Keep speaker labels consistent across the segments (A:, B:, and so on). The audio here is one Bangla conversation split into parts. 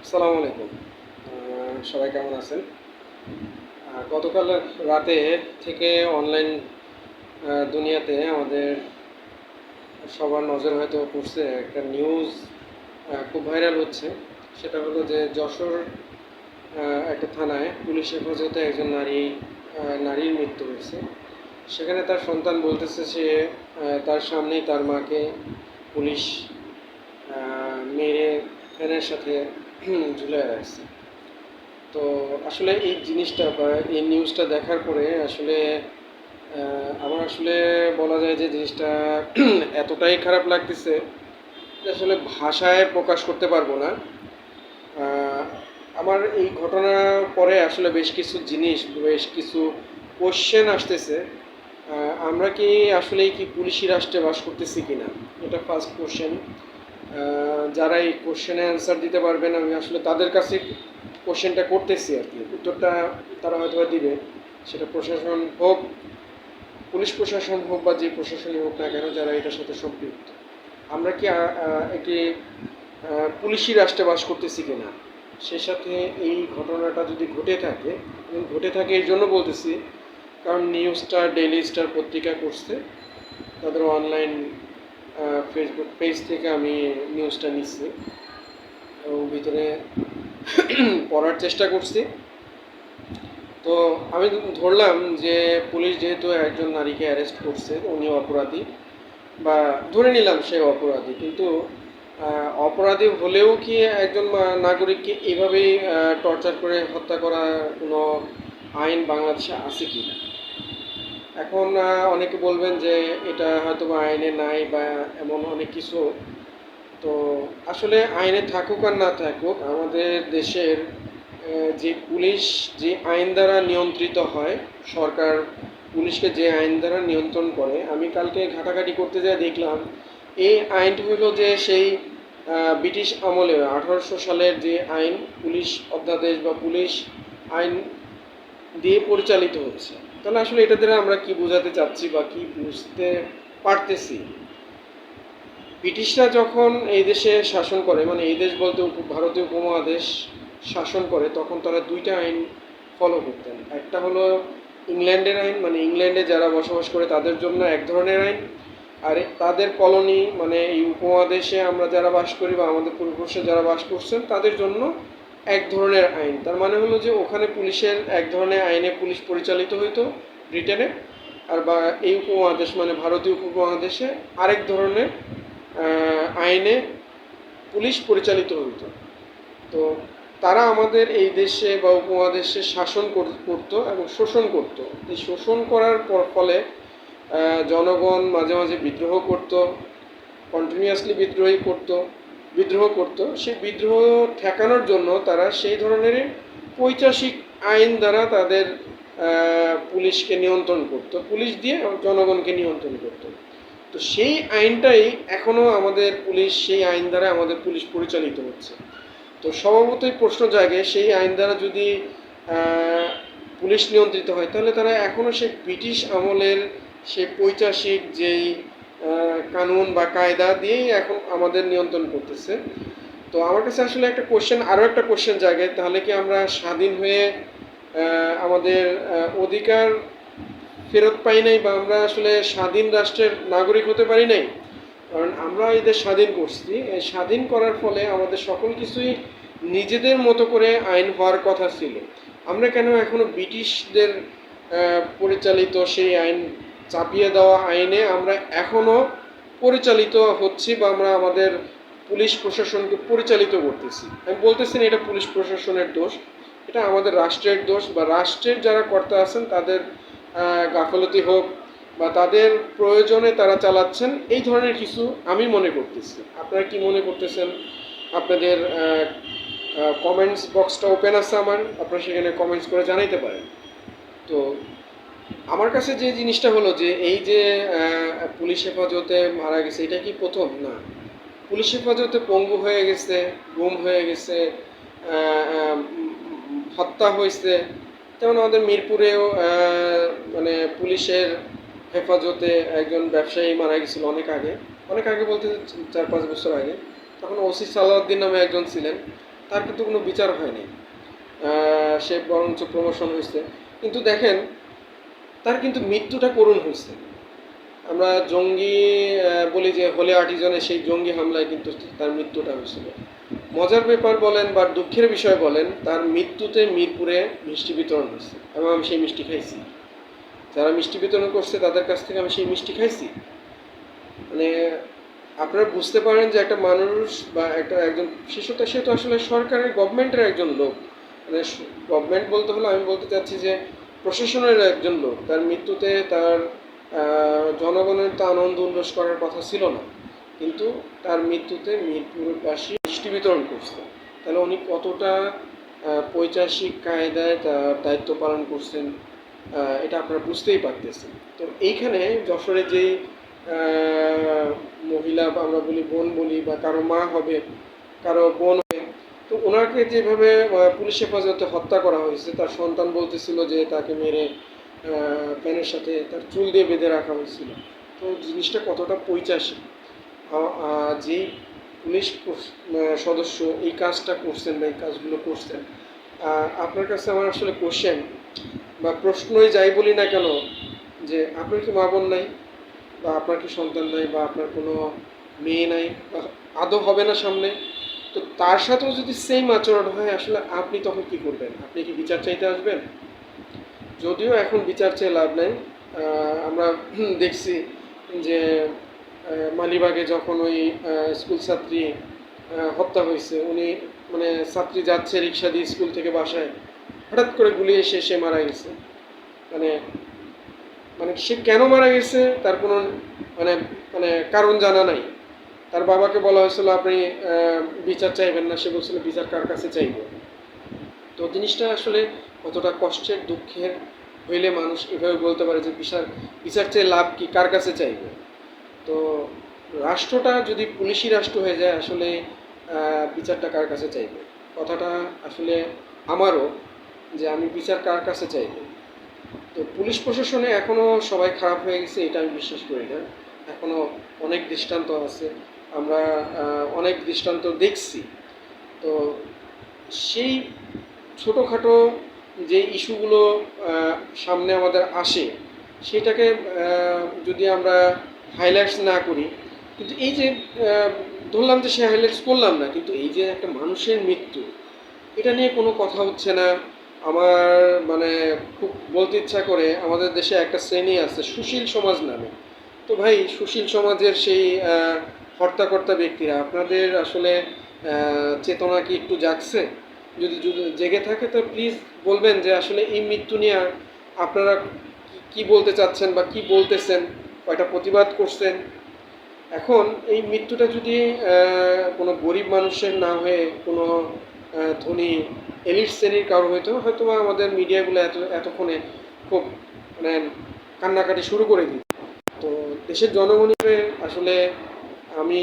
A: আসসালামু আলাইকুম। সবাই কেমন আছেন? গতকাল রাতে থেকে অনলাইন দুনিয়াতে আমাদের সবার নজর হয়তো পড়ছে একটা নিউজ খুব ভাইরাল হচ্ছে। সেটা হলো যে যশোর একটা থানায় পুলিশ হেফাজতে একজন নারীর মৃত্যু হয়েছে। সেখানে তার সন্তান বলতেছে সে তার সামনেই তার মাকে পুলিশ মেরে ফ্যানের সাথে ঝুলে রাখছে। তো আসলে এই জিনিসটা বা এই নিউজটা দেখার পরে আসলে আমার আসলে বলা যায় যে জিনিসটা এতটাই খারাপ লাগতেছে যে আসলে ভাষায় প্রকাশ করতে পারবো না। আহ, আমার এই ঘটনার পরে আসলে বেশ কিছু কোশ্চেন আসতেছে। আমরা কি আসলেই কি পুলিশি রাষ্ট্রে বাস করতেছি কিনা, এটা ফার্স্ট কোশ্চেন। যারা এই কোশ্চেনে অ্যান্সার দিতে পারবেন আমি আসলে তাদের কাছে কোশ্চেনটা করতেছি আর কি, উত্তরটা তারা হয়তো বা দিবে। সেটা প্রশাসন হোক, পুলিশ প্রশাসন হোক বা যে প্রশাসনই হোক না কেন, যারা এটার সাথে সম্পৃক্ত। আমরা কি একটি পুলিশি রাষ্ট্রে বাস করতেছি কিনা, সে সাথে এই ঘটনাটা যদি ঘটে থাকে, এবং ঘটে থাকে এই জন্য বলতেছি কারণ নিউজ স্টার, ডেইলি স্টার পত্রিকা করছে, তাদের অনলাইন ফেসবুক পেজ থেকে আমি নিউজটা নিচ্ছি এবং ভিতরে পড়ার চেষ্টা করছি। তো আমি ধরলাম যে পুলিশ যেহেতু একজন নারীকে অ্যারেস্ট করছে, উনি অপরাধী, বা ধরে নিলাম সে অপরাধী, কিন্তু অপরাধী হলেও কি একজন নাগরিককে এভাবেই টর্চার করে হত্যা করা কোনো আইন বাংলাদেশে আছে কি না? এখন অনেকে বলবেন যে এটা হয়তো বা আইনে নাই বা এমন অনেক কিছু। তো আসলে আইনে থাকুক আর না থাকুক, আমাদের দেশের যে পুলিশ যে আইন দ্বারা নিয়ন্ত্রিত হয়, সরকার পুলিশকে যে আইন দ্বারা নিয়ন্ত্রণ করে, আমি কালকে ঘাটাঘাটি করতে যেয়ে দেখলাম এই আইনটি হলো যে সেই ব্রিটিশ আমলে 1800 সালের যে আইন, পুলিশ অধ্যাদেশ বা পুলিশ আইন দিয়ে পরিচালিত হচ্ছে। তাহলে আসলে এটা দ্বারা আমরা কি বোঝাতে চাচ্ছি বা কি বুঝতে পারতেছি? ব্রিটিশরা যখন এই দেশে শাসন করে, মানে এই দেশ বলতে ভারতীয় উপমহাদেশ শাসন করে, তখন তারা দুইটা আইন ফলো করতেন। একটা হলো ইংল্যান্ডের আইন, মানে ইংল্যান্ডে যারা বসবাস করে তাদের জন্য এক ধরনের আইন, আর তাদের কলোনি মানে এই উপমহাদেশে আমরা যারা বাস করি বা আমাদের পূর্বপুরুষে যারা বাস করছেন তাদের জন্য এক ধরনের আইন। তার মানে হলো যে ওখানে পুলিশের এক ধরনের আইনে পুলিশ পরিচালিত হইতো ব্রিটেনে, আর বা এই উপমহাদেশ মানে ভারতীয় উপমহাদেশে আরেক ধরনের আইনে পুলিশ পরিচালিত হইতো। তো তারা আমাদের এই দেশে বা উপমহাদেশে শাসন করতো এবং শোষণ করতো। এই শোষণ করার ফলে জনগণ মাঝে মাঝে বিদ্রোহ করতো, কন্টিনিউয়াসলি বিদ্রোহ করতো। সেই বিদ্রোহ ঠেকানোর জন্য তারা সেই ধরনের পৈশাচিক আইন দ্বারা তাদের পুলিশকে নিয়ন্ত্রণ করতো, পুলিশ দিয়ে জনগণকে নিয়ন্ত্রণ করতো। তো সেই আইনটাই এখনও আমাদের পুলিশ, সেই আইন দ্বারা আমাদের পুলিশ পরিচালিত হচ্ছে। তো স্বভাবতই প্রশ্ন জাগে, সেই আইন দ্বারা যদি পুলিশ নিয়ন্ত্রিত হয়, তাহলে তারা এখনও সেই ব্রিটিশ আমলের সেই পৈশাচিক যেই কানুন বা কায়দা দিয়েই এখন আমাদের নিয়ন্ত্রণ করতেছে। তো আমার কাছে আসলে আরও একটা কোশ্চেন জাগে, তাহলে কি আমরা স্বাধীন হয়ে আমাদের অধিকার ফেরত পাই নাই, বা আমরা আসলে স্বাধীন রাষ্ট্রের নাগরিক হতে পারি নাই? কারণ আমরা এদের স্বাধীন করছি, এই স্বাধীন করার ফলে আমাদের সকল কিছুই নিজেদের মতো করে আইন হওয়ার কথা ছিল। আমরা কেন এখনো ব্রিটিশদের পরিচালিত সেই আইন, চাপিয়ে দেওয়া আইনে আমরা এখনও পরিচালিত হচ্ছি, বা আমরা আমাদের পুলিশ প্রশাসনকে পরিচালিত করতেছি? আমি বলতেছি না এটা পুলিশ প্রশাসনের দোষ, এটা আমাদের রাষ্ট্রের দোষ, বা রাষ্ট্রের যারা কর্তা আছেন তাদের গাফলতি হোক, বা তাদের প্রয়োজনে তারা চালাচ্ছেন, এই ধরনের কিছু আমি মনে করতেছি। আপনারা কি মনে করতেছেন? আপনাদের কমেন্টস বক্সটা ওপেন আছে আমার, আপনারা সেখানে কমেন্টস করে জানাইতে পারেন। তো আমার কাছে যে জিনিসটা হলো যে এই যে পুলিশ হেফাজতে মারা গেছে, এটা কি প্রথম না। পুলিশ হেফাজতে পঙ্গু হয়ে গেছে, গুম হয়ে গেছে, হত্যা হয়েছে। যেমন আমাদের মিরপুরেও মানে পুলিশের হেফাজতে একজন ব্যবসায়ী মারা গেছিল অনেক আগে বলতে 4-5 বছর আগে। তখন ওসি সালাউদ্দিন নামে একজন ছিলেন। তার কিন্তু কোনো বিচার হয়নি। সে বরঞ্চ প্রমোশন হয়েছে। কিন্তু দেখেন, তার কিন্তু মৃত্যুটা করুণ হয়েছে। আমরা জঙ্গি বলি যে হোলি আর্টিজনে সেই জঙ্গি হামলায় কিন্তু তার মৃত্যুটা হয়েছিল। মজার ব্যাপার বলেন বা দুঃখের বিষয় বলেন, তার মৃত্যুতে মিরপুরে মিষ্টি বিতরণ হয়েছে এবং আমি সেই মিষ্টি খাইছি। যারা মিষ্টি বিতরণ করছে তাদের কাছ থেকে আমি সেই মিষ্টি খাইছি। মানে আপনারা বুঝতে পারেন যে একটা মানুষ বা একজন শিশুটা, সে তো আসলে সরকারের গভর্নমেন্টের একজন লোক। মানে গভর্নমেন্ট বলতে হলে আমি বলতে চাচ্ছি যে প্রশাসনের একজন লোক। তার মৃত্যুতে তার জনগণের তো আনন্দ উল্লাস করার কথা ছিল না, কিন্তু তার মৃত্যুতে মিরপুরবাসী মিষ্টি বিতরণ করছে। তাহলে উনি কতটা পৈশাচিক কায়দায় তার দায়িত্ব পালন করছেন, এটা আপনারা বুঝতেই পারতেছেন। তো এইখানে যশোরে যেই মহিলা বা আমরা বলি বোন বলি, বা কারো মা হবে, কারো বোন হবে, তো ওনাকে যেভাবে পুলিশ হেফাজতে হত্যা করা হয়েছে, তার সন্তান বলতেছিল যে তাকে মেরে প্যানের সাথে তার চুল দিয়ে বেঁধে রাখা হয়েছিল। তো জিনিসটা কতটা পৈশাচিক। যেই পুলিশ সদস্য এই কাজটা করছেন বা এই কাজগুলো করছেন, আপনার কাছে আমার আসলে কোশ্চেন বা প্রশ্নই যাই বলি না কেন, যে আপনার কি মা বোন নাই, বা আপনার কি সন্তান নাই, বা আপনার কোনো মেয়ে নাই, বা আদৌ হবে না সামনে? তো তার সাথেও যদি সেম আচরণ হয়, আসলে আপনি তখন কি করবেন? আপনি কি বিচার চাইতে আসবেন? যদিও এখন বিচার চেয়ে লাভ নাই। আমরা দেখছি যে মালিবাগে যখন ওই স্কুল ছাত্রী হত্যা হয়েছে, উনি মানে ছাত্রী যাচ্ছে রিক্সা দিয়ে স্কুল থেকে বাসায়, হঠাৎ করে গুলি এসে সে মারা গেছে। মানে মানে সে কেন মারা গেছে তার কোনো মানে মানে কারণ জানা নাই। তার বাবাকে বলা হয়েছিল আপনি বিচার চাইবেন না, সে বলছিল বিচার কার কাছে চাইব। তো জিনিসটা আসলে কতটা কষ্টের দুঃখের হইলে মানুষ এভাবে বলতে পারে যে বিচার বিচার চেয়ে লাভ কি, কার কাছে চাইবে? তো রাষ্ট্রটা যদি পুলিশি রাষ্ট্র হয়ে যায়, আসলে বিচারটা কার কাছে চাইবে? কথাটা আসলে আমারও, যে আমি বিচার কার কাছে চাইবো। তো পুলিশ প্রশাসনে এখনও সবাই খারাপ হয়ে গেছে, এটা আমি বিশ্বাস করি না। এখনও অনেক দৃষ্টান্ত আছে, আমরা অনেক দৃষ্টান্ত দেখছি। তো সেই ছোটোখাটো যে ইস্যুগুলো সামনে আমাদের আসে, সেটাকে যদি আমরা হাইলাইটস না করি, কিন্তু এই যে ধরলাম যে সে হাইলাইটস করলাম না, কিন্তু এই যে একটা মানুষের মৃত্যু, এটা নিয়ে কোনো কথা হচ্ছে না। আমার মানে খুব বলতে ইচ্ছা করে, আমাদের দেশে একটা শ্রেণী আছে সুশীল সমাজ নামে। তো ভাই, সুশীল সমাজের সেই হর্তাকর্তা ব্যক্তিরা, আপনাদের আসলে চেতনা কি একটু জাগছে? যদি জেগে থাকে তো প্লিজ বলবেন যে আসলে এই মৃত্যু নিয়ে আপনারা কি বলতে চাচ্ছেন বা কি বলতেছেন, কয়টা প্রতিবাদ করছেন। এখন এই মৃত্যুটা যদি কোনো গরিব মানুষের না হয়ে কোনো ধনী এলিট শ্রেণীর কারো হয়তো আমাদের মিডিয়াগুলো এতক্ষণে খুব মানে কান্নাকাটি শুরু করে দিই। তো দেশের জনগণ হিসেবে আসলে আমি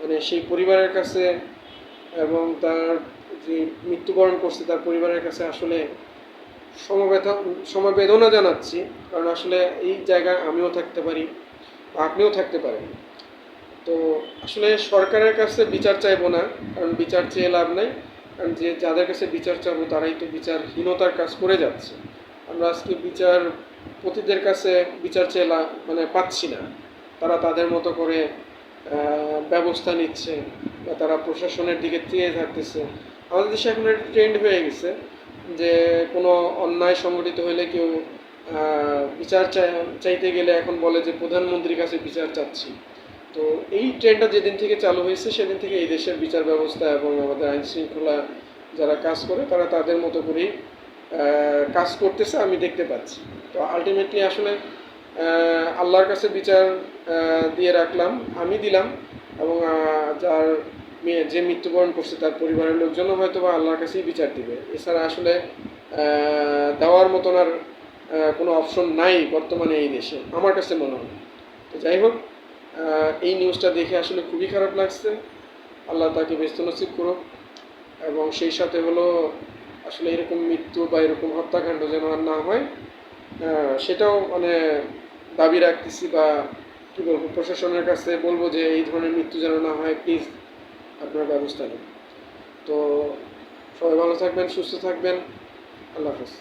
A: মানে সেই পরিবারের কাছে এবং তার যে মৃত্যুবরণ করছে তার পরিবারের কাছে আসলে সমবেদনা জানাচ্ছি। কারণ আসলে এই জায়গায় আমিও থাকতে পারি বা আপনিও থাকতে পারেন। তো আসলে সরকারের কাছে বিচার চাইবো না, কারণ বিচার চেয়ে লাভ নাই। কারণ যাদের কাছে বিচার চাবো তারাই তো বিচারহীনতার কাজ করে যাচ্ছে। আমরা আজকে বিচারপতিদের কাছে বিচার চেয়ে মানে পাচ্ছি না। তারা তাদের মতো করে ব্যবস্থা নিচ্ছে, বা তারা প্রশাসনের দিকে চেয়ে থাকতেছে। আমাদের দেশে এখন একটা ট্রেন্ড হয়ে গেছে যে কোনো অন্যায় সংগঠিত হলে কেউ বিচার চাইতে গেলে এখন বলে যে প্রধানমন্ত্রীর কাছে বিচার চাচ্ছি। তো এই ট্রেন্ডটা যেদিন থেকে চালু হয়েছে, সেদিন থেকে এই দেশের বিচার ব্যবস্থা এবং আমাদের আইন শৃঙ্খলা যারা কাজ করে, তারা তাদের মতো করেই কাজ করতেছে, আমি দেখতে পাচ্ছি। তো আলটিমেটলি আসলে আল্লাহর কাছে বিচার দিয়ে রাখলাম, আমি দিলাম, এবং যার যে মৃত্যুবরণ করছে তার পরিবারের লোকজনও হয়তো বা আল্লাহর কাছেই বিচার দিবে। এছাড়া আসলে দেওয়ার মতন আর কোনো অপশন নাই বর্তমানে এই দেশে, আমার কাছে মনে হয়। তো যাই হোক, এই নিউজটা দেখে আসলে খুবই খারাপ লাগছে। আল্লাহ তাকে ব্যস্ত নসিব করুক, এবং সেই সাথে হলো আসলে এরকম মৃত্যু বা এরকম হত্যাকাণ্ড যেন আর না হয়, সেটাও মানে দাবি রাখতেছি, বা কী বলবো, প্রশাসনের কাছে বলবো যে এই ধরনের মৃত্যু যেন না হয়, প্লিজ আপনারা ব্যবস্থা নিন। তো সবাই ভালো থাকবেন, সুস্থ থাকবেন। আল্লাহ হাফেজ।